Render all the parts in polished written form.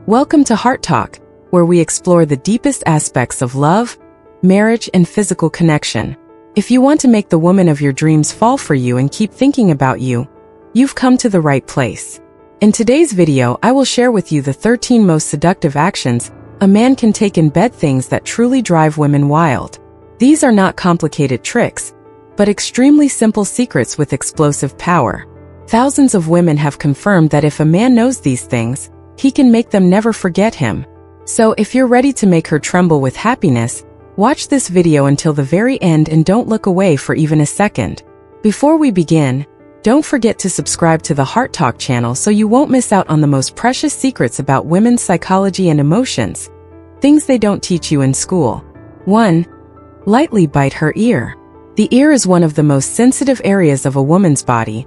Welcome to Heart Talk, where we explore the deepest aspects of love, marriage, and physical connection. If you want to make the woman of your dreams fall for you and keep thinking about you, you've come to the right place. In today's video, I will share with you the 13 most seductive actions a man can take in bed, things that truly drive women wild. These are not complicated tricks, but extremely simple secrets with explosive power. Thousands of women have confirmed that if a man knows these things, he can make them never forget him. So if you're ready to make her tremble with happiness, watch this video until the very end and don't look away for even a second. Before we begin, don't forget to subscribe to the Heart Talk channel so you won't miss out on the most precious secrets about women's psychology and emotions, things they don't teach you in school. 1. Lightly bite her ear. The ear is one of the most sensitive areas of a woman's body,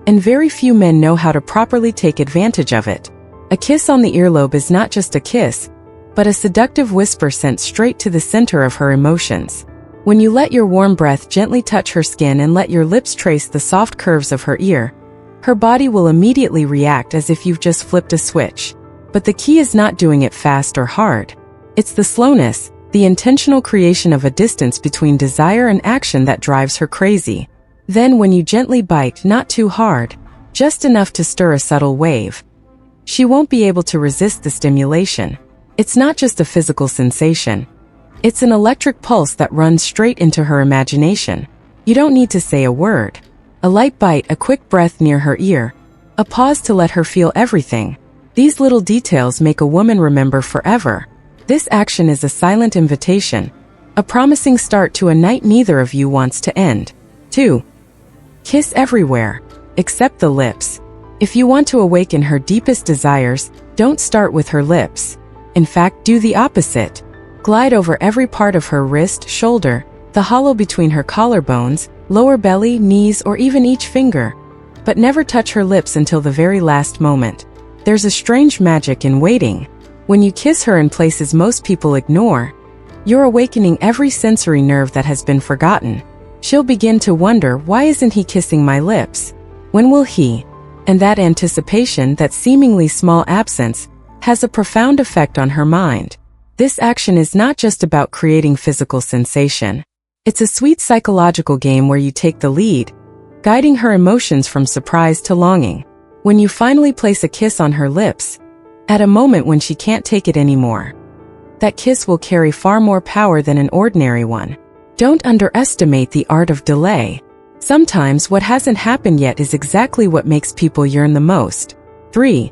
and very few men know how to properly take advantage of it. A kiss on the earlobe is not just a kiss, but a seductive whisper sent straight to the center of her emotions. When you let your warm breath gently touch her skin and let your lips trace the soft curves of her ear, her body will immediately react as if you've just flipped a switch. But the key is not doing it fast or hard. It's the slowness, the intentional creation of a distance between desire and action that drives her crazy. Then when you gently bite, not too hard, just enough to stir a subtle wave, she won't be able to resist the stimulation. It's not just a physical sensation. It's an electric pulse that runs straight into her imagination. You don't need to say a word. A light bite, a quick breath near her ear, a pause to let her feel everything. These little details make a woman remember forever. This action is a silent invitation, a promising start to a night neither of you wants to end. 2. Kiss everywhere, except the lips. If you want to awaken her deepest desires, don't start with her lips. In fact, do the opposite. Glide over every part of her wrist, shoulder, the hollow between her collarbones, lower belly, knees, or even each finger. But never touch her lips until the very last moment. There's a strange magic in waiting. When you kiss her in places most people ignore, you're awakening every sensory nerve that has been forgotten. She'll begin to wonder, why isn't he kissing my lips? When will he? And that anticipation, that seemingly small absence, has a profound effect on her mind. This action is not just about creating physical sensation. It's a sweet psychological game where you take the lead, guiding her emotions from surprise to longing. When you finally place a kiss on her lips, at a moment when she can't take it anymore, that kiss will carry far more power than an ordinary one. Don't underestimate the art of delay. Sometimes what hasn't happened yet is exactly what makes people yearn the most. 3.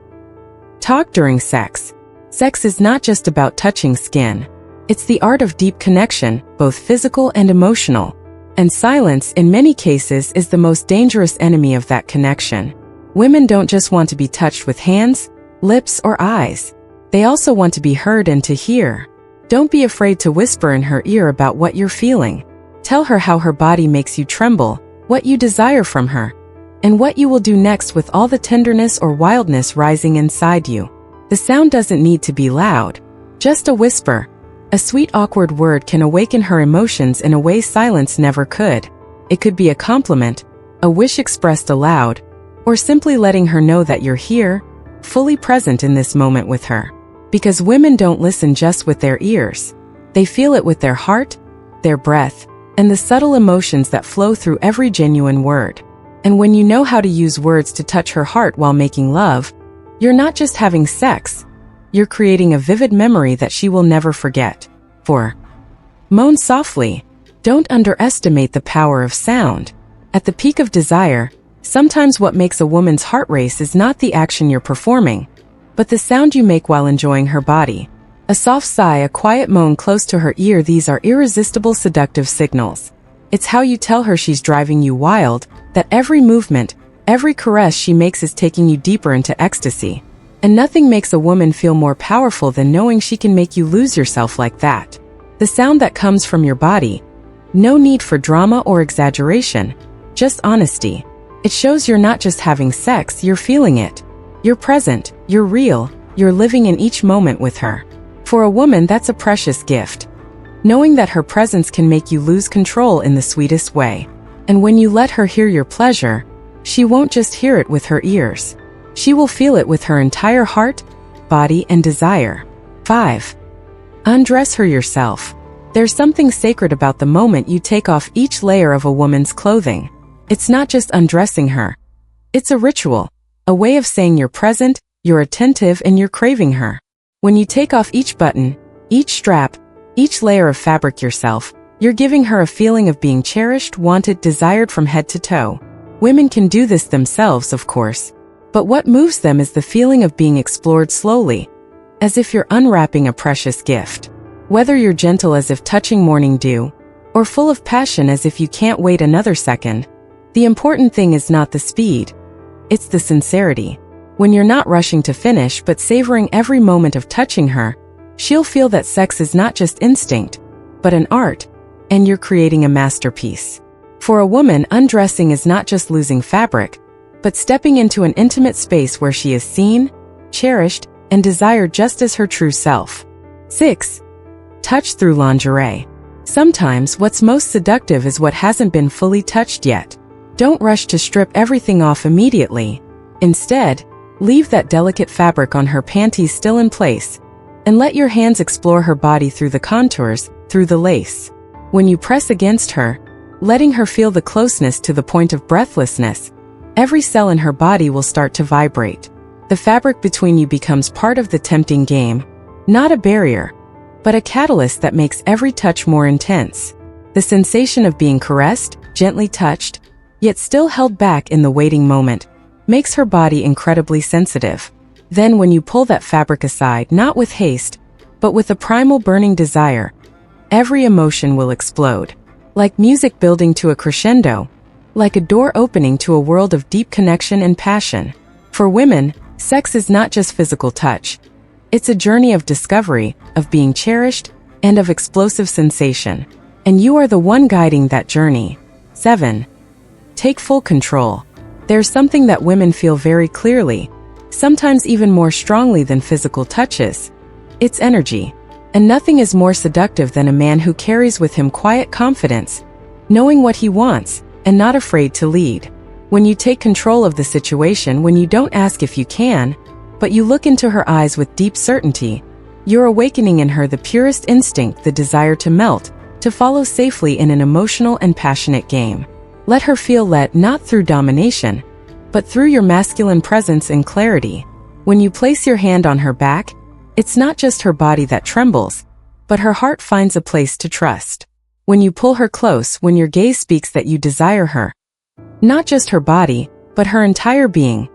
Talk during sex. Sex is not just about touching skin. It's the art of deep connection, both physical and emotional. And silence, in many cases, is the most dangerous enemy of that connection. Women don't just want to be touched with hands, lips, or eyes. They also want to be heard and to hear. Don't be afraid to whisper in her ear about what you're feeling. Tell her how her body makes you tremble, what you desire from her, and what you will do next with all the tenderness or wildness rising inside you. The sound doesn't need to be loud. Just a whisper, a sweet awkward word can awaken her emotions in a way silence never could. It could be a compliment, a wish expressed aloud, or simply letting her know that you're here, fully present in this moment with her. Because women don't listen just with their ears. They feel it with their heart, their breath, and the subtle emotions that flow through every genuine word. And when you know how to use words to touch her heart while making love, you're not just having sex, you're creating a vivid memory that she will never forget. 4. Moan softly. Don't underestimate the power of sound. At the peak of desire, sometimes what makes a woman's heart race is not the action you're performing, but the sound you make while enjoying her body. A soft sigh, a quiet moan close to her ear, these are irresistible seductive signals. It's how you tell her she's driving you wild, that every movement, every caress she makes is taking you deeper into ecstasy. And nothing makes a woman feel more powerful than knowing she can make you lose yourself like that. The sound that comes from your body. No need for drama or exaggeration, just honesty. It shows you're not just having sex, you're feeling it. You're present, you're real, you're living in each moment with her. For a woman, that's a precious gift. Knowing that her presence can make you lose control in the sweetest way. And when you let her hear your pleasure, she won't just hear it with her ears. She will feel it with her entire heart, body, and desire. 5. Undress her yourself. There's something sacred about the moment you take off each layer of a woman's clothing. It's not just undressing her. It's a ritual, a way of saying you're present, you're attentive, and you're craving her. When you take off each button, each strap, each layer of fabric yourself, you're giving her a feeling of being cherished, wanted, desired from head to toe. Women can do this themselves, of course. But what moves them is the feeling of being explored slowly, as if you're unwrapping a precious gift. Whether you're gentle as if touching morning dew, or full of passion as if you can't wait another second, the important thing is not the speed. It's the sincerity. When you're not rushing to finish but savoring every moment of touching her, she'll feel that sex is not just instinct, but an art, and you're creating a masterpiece. For a woman, undressing is not just losing fabric, but stepping into an intimate space where she is seen, cherished, and desired just as her true self. 6. Touch through lingerie. Sometimes what's most seductive is what hasn't been fully touched yet. Don't rush to strip everything off immediately. Instead, leave that delicate fabric on her panties still in place, and let your hands explore her body through the contours, through the lace. When you press against her, letting her feel the closeness to the point of breathlessness, every cell in her body will start to vibrate. The fabric between you becomes part of the tempting game, not a barrier, but a catalyst that makes every touch more intense. The sensation of being caressed, gently touched, yet still held back in the waiting moment, makes her body incredibly sensitive. Then when you pull that fabric aside, not with haste, but with a primal burning desire, every emotion will explode. Like music building to a crescendo, like a door opening to a world of deep connection and passion. For women, sex is not just physical touch. It's a journey of discovery, of being cherished, and of explosive sensation. And you are the one guiding that journey. 7. Take full control. There's something that women feel very clearly, sometimes even more strongly than physical touches. It's energy. And nothing is more seductive than a man who carries with him quiet confidence, knowing what he wants, and not afraid to lead. When you take control of the situation, when you don't ask if you can, but you look into her eyes with deep certainty, you're awakening in her the purest instinct, the desire to melt, to follow safely in an emotional and passionate game. Let her feel led not through domination, but through your masculine presence and clarity. When you place your hand on her back, it's not just her body that trembles, but her heart finds a place to trust. When you pull her close, when your gaze speaks that you desire her, not just her body, but her entire being,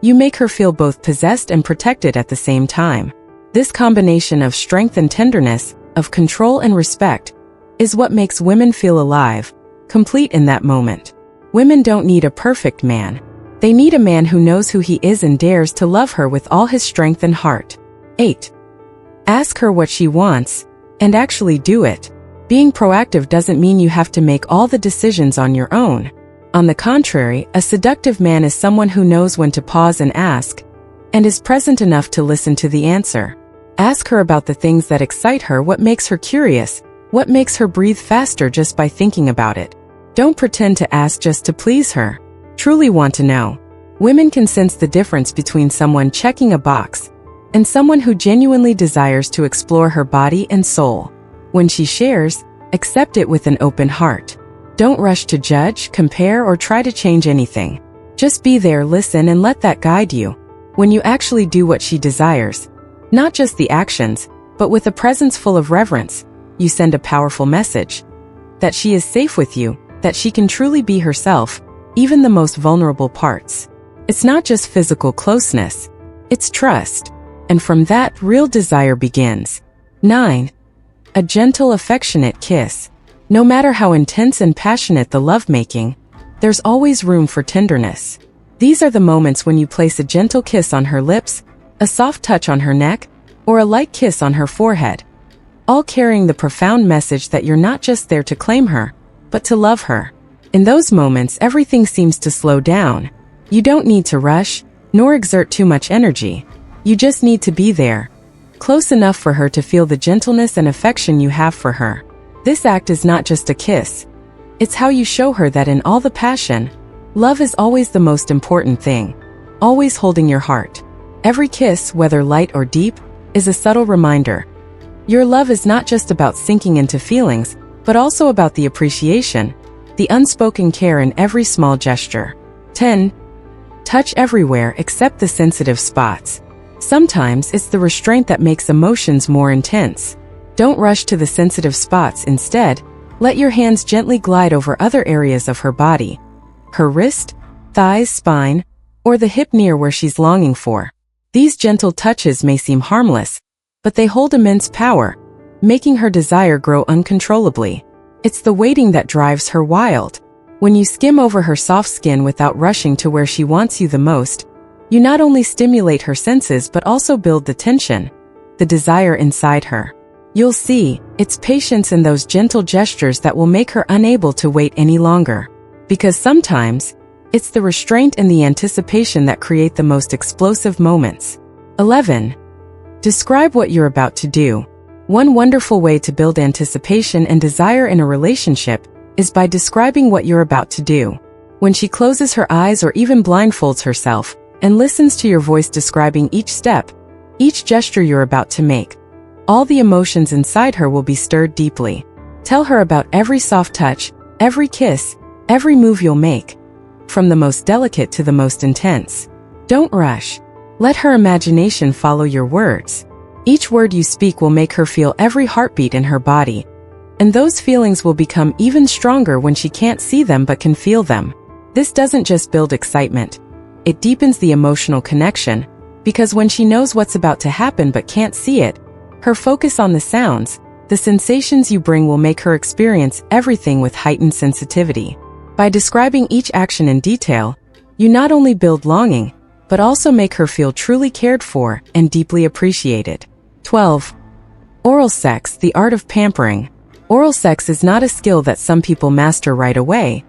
you make her feel both possessed and protected at the same time. This combination of strength and tenderness, of control and respect, is what makes women feel alive, complete in that moment. Women don't need a perfect man. They need a man who knows who he is and dares to love her with all his strength and heart. 8. Ask her what she wants, and actually do it. Being proactive doesn't mean you have to make all the decisions on your own. On the contrary, a seductive man is someone who knows when to pause and ask, and is present enough to listen to the answer. Ask her about the things that excite her, what makes her curious, what makes her breathe faster just by thinking about it. Don't pretend to ask just to please her. Truly want to know. Women can sense the difference between someone checking a box and someone who genuinely desires to explore her body and soul. When she shares, accept it with an open heart. Don't rush to judge, compare, or try to change anything. Just be there, listen, and let that guide you. When you actually do what she desires, not just the actions, but with a presence full of reverence, you send a powerful message. That she is safe with you, that she can truly be herself, even the most vulnerable parts. It's not just physical closeness, it's trust. And from that, real desire begins. 9. A gentle, affectionate kiss. No matter how intense and passionate the lovemaking, there's always room for tenderness. These are the moments when you place a gentle kiss on her lips, a soft touch on her neck, or a light kiss on her forehead, all carrying the profound message that you're not just there to claim her, but to love her. In those moments, everything seems to slow down. You don't need to rush, nor exert too much energy. You just need to be there, close enough for her to feel the gentleness and affection you have for her. This act is not just a kiss. It's how you show her that in all the passion, love is always the most important thing, always holding your heart. Every kiss, whether light or deep, is a subtle reminder. Your love is not just about sinking into feelings, but also about the appreciation, the unspoken care in every small gesture. 10. Touch everywhere except the sensitive spots. Sometimes it's the restraint that makes emotions more intense. Don't rush to the sensitive spots. Instead, let your hands gently glide over other areas of her body. Her wrist, thighs, spine, or the hip near where she's longing for. These gentle touches may seem harmless, but they hold immense power, making her desire grow uncontrollably. It's the waiting that drives her wild. When you skim over her soft skin without rushing to where she wants you the most, you not only stimulate her senses but also build the tension, the desire inside her. You'll see, it's patience in those gentle gestures that will make her unable to wait any longer. Because sometimes, it's the restraint and the anticipation that create the most explosive moments. 11. Describe what you're about to do. One wonderful way to build anticipation and desire in a relationship is by describing what you're about to do. When she closes her eyes or even blindfolds herself and listens to your voice describing each step, each gesture you're about to make, all the emotions inside her will be stirred deeply. Tell her about every soft touch, every kiss, every move you'll make, from the most delicate to the most intense. Don't rush. Let her imagination follow your words. Each word you speak will make her feel every heartbeat in her body, and those feelings will become even stronger when she can't see them but can feel them. This doesn't just build excitement. It deepens the emotional connection, because when she knows what's about to happen but can't see it, her focus on the sounds, the sensations you bring will make her experience everything with heightened sensitivity. By describing each action in detail, you not only build longing, but also make her feel truly cared for and deeply appreciated. 12. Oral sex, the art of pampering. Oral sex is not a skill that some people master right away,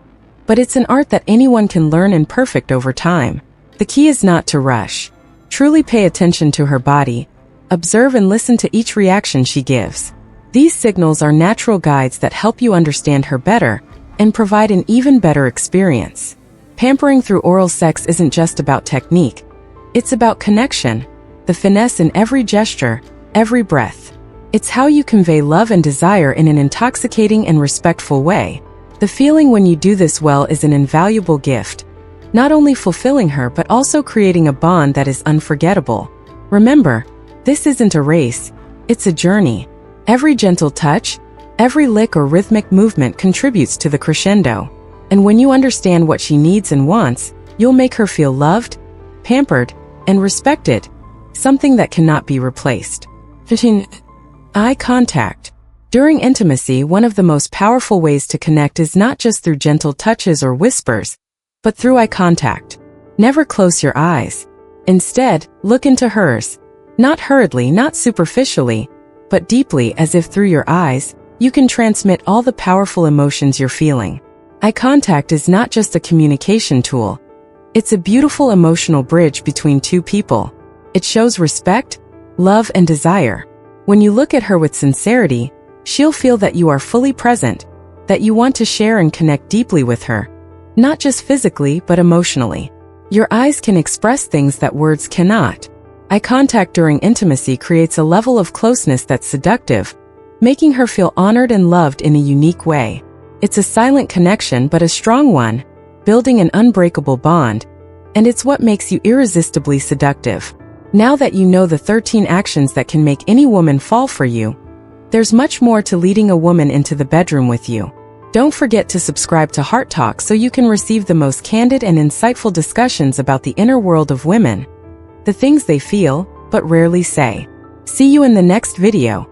but it's an art that anyone can learn and perfect over time. The key is not to rush. Truly pay attention to her body, observe and listen to each reaction she gives. These signals are natural guides that help you understand her better and provide an even better experience. Pampering through oral sex isn't just about technique. It's about connection, the finesse in every gesture, every breath. It's how you convey love and desire in an intoxicating and respectful way. The feeling when you do this well is an invaluable gift, not only fulfilling her but also creating a bond that is unforgettable. Remember, this isn't a race, it's a journey. Every gentle touch, every lick or rhythmic movement contributes to the crescendo. And when you understand what she needs and wants, you'll make her feel loved, pampered, and respected, something that cannot be replaced. 15. Eye contact. During intimacy, one of the most powerful ways to connect is not just through gentle touches or whispers, but through eye contact. Never close your eyes. Instead, look into hers. Not hurriedly, not superficially, but deeply, as if through your eyes, you can transmit all the powerful emotions you're feeling. Eye contact is not just a communication tool. It's a beautiful emotional bridge between two people. It shows respect, love, and desire. When you look at her with sincerity, she'll feel that you are fully present, that you want to share and connect deeply with her, not just physically but emotionally. Your eyes can express things that words cannot. Eye contact during intimacy creates a level of closeness that's seductive, making her feel honored and loved in a unique way. It's a silent connection but a strong one, building an unbreakable bond, and it's what makes you irresistibly seductive. Now that you know the 13 actions that can make any woman fall for you, there's much more to leading a woman into the bedroom with you. Don't forget to subscribe to Heart Talk so you can receive the most candid and insightful discussions about the inner world of women, the things they feel, but rarely say. See you in the next video.